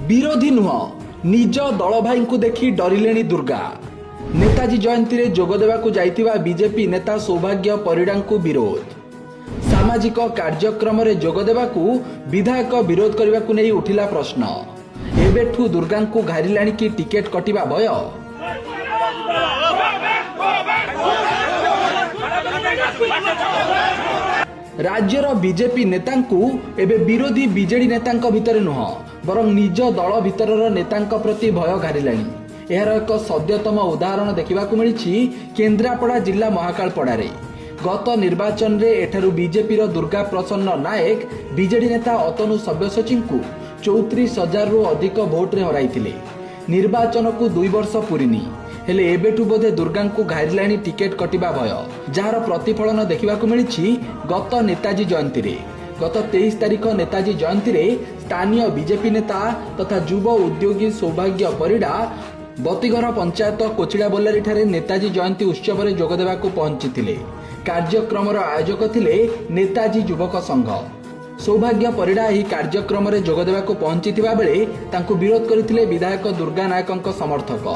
विरोधी नुह निज दल भाई को देखी डरिले दुर्गा। नेताजी जयंती रे जोग देवाकू जाइतिबा बीजेपी नेता सौभाग्य परिडा को विरोध। सामाजिक कार्यक्रम रे जोग देवाकू विधायक विरोध करने को नहीं उठिला प्रश्न। एबेठू दुर्गा को घारिलाणी की टिकेट कटिबा भय। राज्यर बीजेपी नेता एबे विरोधी बीजेडी नेता भितर नुह बरं निज दल भितर नेता प्रति भय घारिलाणी। यार एक सद्यतम उदाहरण देखा मिली केन्द्रापड़ा जिला महाकालपड़ा रे। गत निर्वाचन रे एठारू बीजेपी दुर्गा प्रसन्न नायक बीजेडी नेता अतनु सब्यसाची को 34,000 रु अधिक भोट रे हराइथिले। निर्वाचन को 2 वर्ष पूरीनी हेले एबेठू बोधे दुर्गा को घारिलाणी टिकेट कटिबा भय, जार प्रतिफलन देखा मिली गत नेताजी जयंती रे। गत 23 तारिख नेताजी जयंती रे स्थानीय बीजेपी नेता तथा युव उद्योगी सौभाग्य परिडा बतीघर पंचायत कोचिड़ा बोलारी ठारे नेताजी जयंती उत्सव में जोग देवाकू पहुंची। कार्यक्रम आयोजक थिले नेताजी युवक संघ। सौभाग्य परिडा यह कार्यक्रम में जोग देवाकू पहुंची बेले तांकू विरोध करथिले विधायक दुर्गा नायक समर्थक।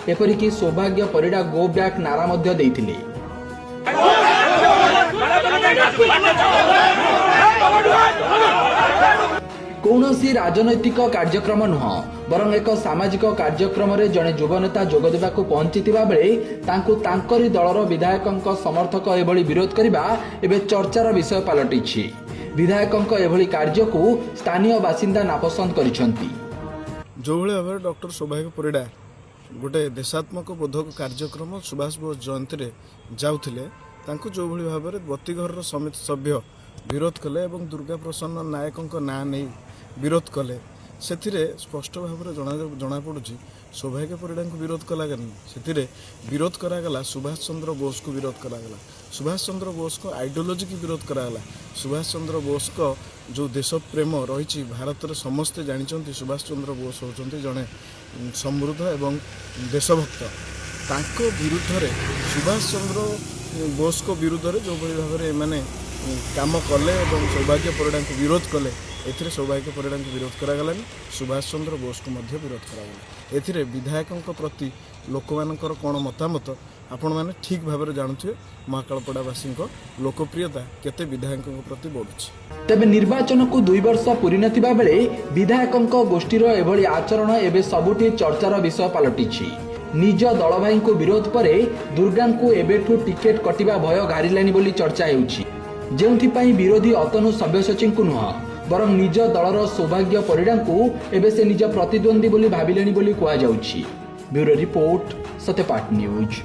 एपरिकी सौभाग्य परिडा गो बैक नारा मध्य देइथिले। कौनसी राजनैतिक कार्यक्रम नुह बरं एक सामाजिक कार्यक्रम रे जड़े युव नेता जोग देवाकू पहुंची बेले तांकू तांकरी दलर विधायक समर्थक एभली विरोध करबा एबे चर्चार विषय पलटिछि। विधायक एभली कार्य को स्थानीय बासिंदा नापसंद करिसेंती। जो भाई भाव डॉक्टर सौभाग्य परिडा गोटे देशात्मक बोधक कार्यक्रम सुभाष बोस जयंती रे जाउथिले तांकू जो भाई भाव में बतीघर समिति सभ्य विरोध कले और दुर्गा प्रसन्न नायक ना नहीं विरोध कले से स्पष्ट भाव में जना पड़ुची सौभाग्य परिडा को विरोध कलागला। से विरोध करागला सुभाष चंद्र बोस को विरोध करागला। सुभाष चंद्र बोस को आइडियोलॉजी की विरोध करागला। सुभाष चंद्र बोस को जो देश प्रेम रही भारत में समस्ते जानते सुभाष चंद्र बोस होती जड़े समृद्ध एवं देशभक्त। तांको विरुद्ध सुभाष चंद्र बोस को विरुद्ध जो भाव में काम कले और सौभाग्य परिडा को विरोध कले एथिरे सौभाग्य परिडा को विरोध करागलानी। सुभाष चंद्र बोस को मध्य विरोध करागला। एथिरे विधायकों प्रति लोक मानकर कौन मतामत आपण मैंने ठीक भाव में जानुथे। महाकालपड़ावासी लोकप्रियता केते विधायकों प्रति बढ़ुछि। तेबे निर्वाचन को 2 वर्ष पूरी नथिबा बेले विधायकों गोष्ठीर एभली आचरण एबे सबुठी चर्चार विषय पलटिछि। निज दल भाई को विरोध पर दुर्गा को एबेठू टिकेट कटिबा भय घारिलानी बोली चर्चा हेउछि। जेउथिपाई विरोधी अतनु सब्यसाची को नुह बरं निज दलर सौभाग्य परिडा को एबे से निज प्रतिद्वंदी बोली भाविलेनी बोली कुआ जाउछि। Bureau report Satyapath news.